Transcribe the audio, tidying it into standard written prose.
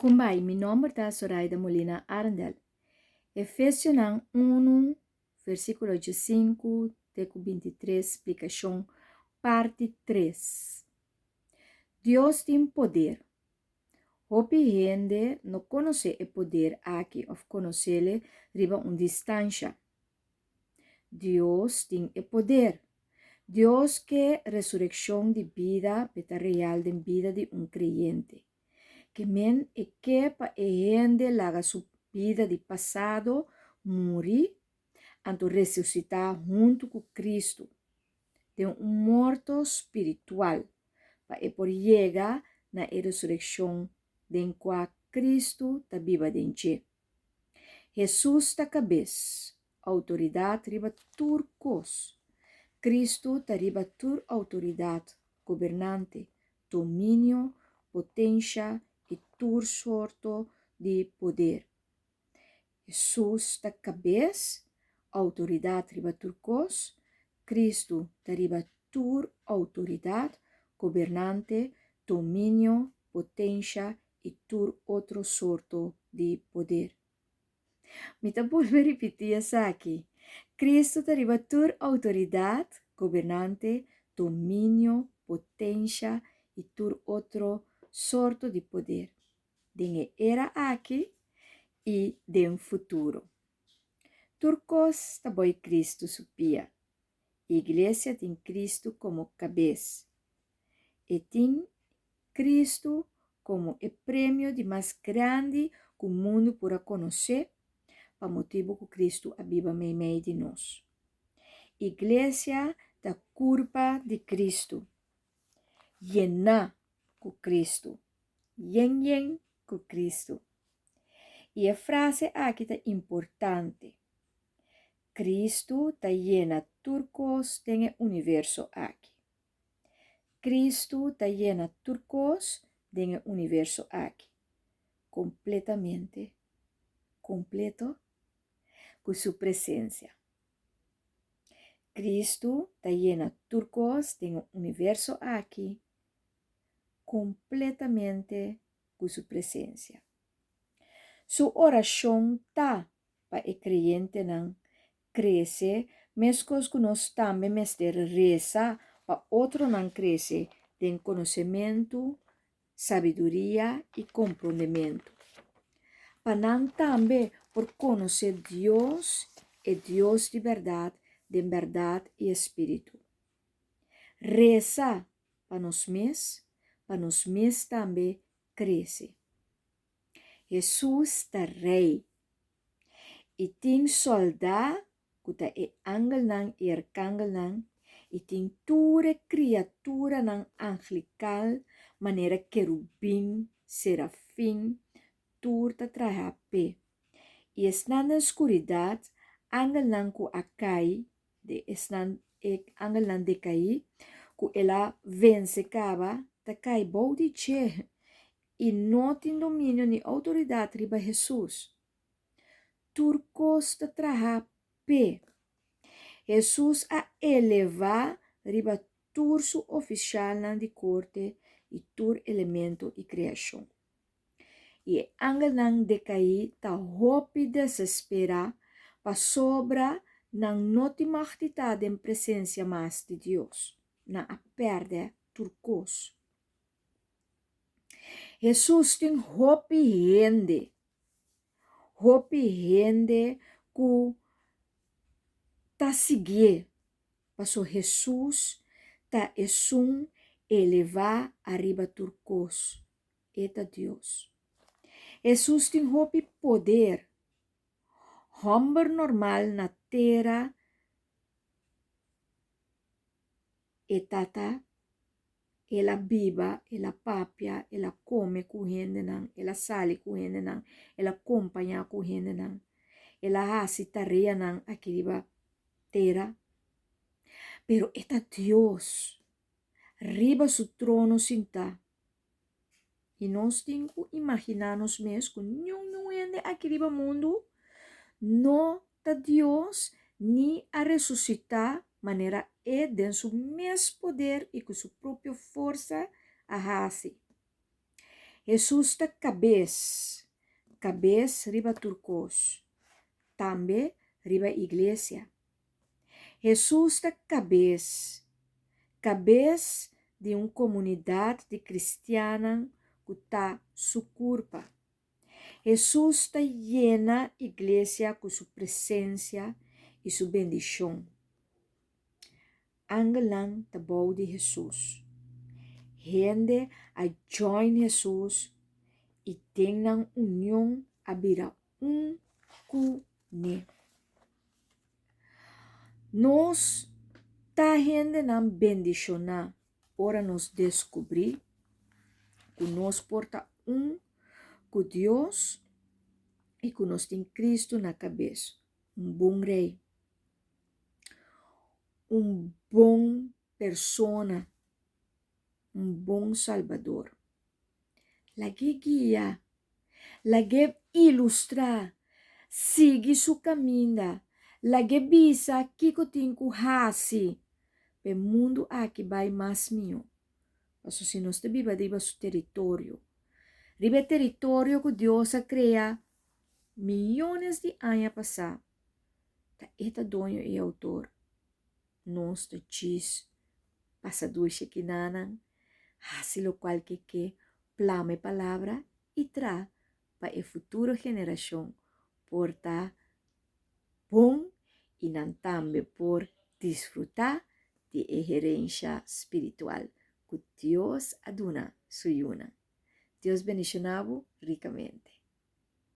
Kumbai, mi nome é Zoraida Molina Arandel. Efésios 1, versículo 5, teco 23, explicação, parte 3. Deus tem poder. Hopi gente não conhece o poder aqui, ou conhece-le, riba distância. Deus tem o poder. Deus quer ressurreição de vida, peta real de vida de creyente. Que men e que pa e gente laga su vida de passado, morrer, anto ressuscitar junto com Cristo. De morto espiritual, pa e por llegar na ressurreição de qual Cristo ta viva dentro. Jesus ta cabeça, autoridade riba turcos. Cristo ta riba tur autoridade, governante, domínio, potência e tur sorto de poder. Jesus ta cabeça, autoridade riba turcos, Cristo ta riba tur autoridade, governante, domínio, potência e tur outro sorto de poder. Me ta volve repetir essa aqui. Cristo ta riba tur autoridade, governante, domínio, potência e tur outro sorto de poder. Den era aqui e den futuro. Turcos ta boi Cristo supia. Igreja tem Cristo como cabeça. E tem Cristo como o prêmio de mais grande que o mundo pode conhecer, para motivo que Cristo abiba meio de nós. Igreja da curva de Cristo. Llena com Cristo. Yen com Cristo. E a frase aqui é importante. Cristo está llena turcos tem o universo aqui. Cristo está llena turcos tem o universo aqui. Completamente. Completo. Com sua presença. Cristo está llena turcos tem o universo aqui. Completamente com sua presença. Sua oração está para o creyente não cresce, mesmo que nós também mestre reza para outro não cresce, tem conhecimento, sabedoria e compreendimento. Para não também por conhecer Deus e Deus de verdade e espírito. Reza para nós mesmos também cresce. Jesus é rei. E tem soldado que é angel não e arcangel não. E tem toda criatura não angelical, maneira querubim, serafim, tudo traja a pé. E está na escuridade, angel não que acai, angel não decai, que ela vence caba, ta cai bom de che. E não tem domínio nem autoridade riba Jesus. Turcos te traha pé. Jesus a elevar riba turso oficial nan de corte e tur elemento e criação. E angel nan decai ta hopi desespera pa sobra nan noti machtitade em presença mais de Deus. Na a perde turcos. Jesus tem hopi gente que ta seguir. Passo Jesus ta esum elevar arriba turcos. Eta Deus. Jesus tem hopi poder. Homem normal na terra. Etata. Ela biba, ela papia, ela come com gente não, ela sale com gente não, ela acompanha com gente não, ela hace tarefa não aqui terra. Pero eta Deus, riba su trono sinta. E nós temos que imaginar-nos mesmo que não gente aqui riba mundo, não tá Deus, nem a ressuscitar, maneira é de seu mesmo poder e com sua própria força a hace. Jesus ta cabeça riba turcos, também riba igreja. Jesus ta cabeça de uma comunidade de cristiana que está sua culpa. Jesus está llena a igreja com sua presença e sua bendição. Angelang tabou de Jesus. Gente a join Jesus e tenham união a vira com ne. Nós tá gente na bendicionar, ora nos descobrir que nós porta com Deus e que nós tem Cristo na cabeça. Bom rei, bom persona, bom salvador. Lagi guia, lagi ilustrar, siga sua caminho, lagi visa que tem que hasi, o mundo aqui vai mais meu. Mas se nós viva riba su território, riba território que Deus ha criado milhões de anos passar, tá eta dono e autor. Nós te diz, passador que nanan, hasi lo qual que plame palavra e tra para a futura geração portar bom e não também por desfrutar de herência espiritual que Deus aduna suyuna. Deus bendicionavo ricamente.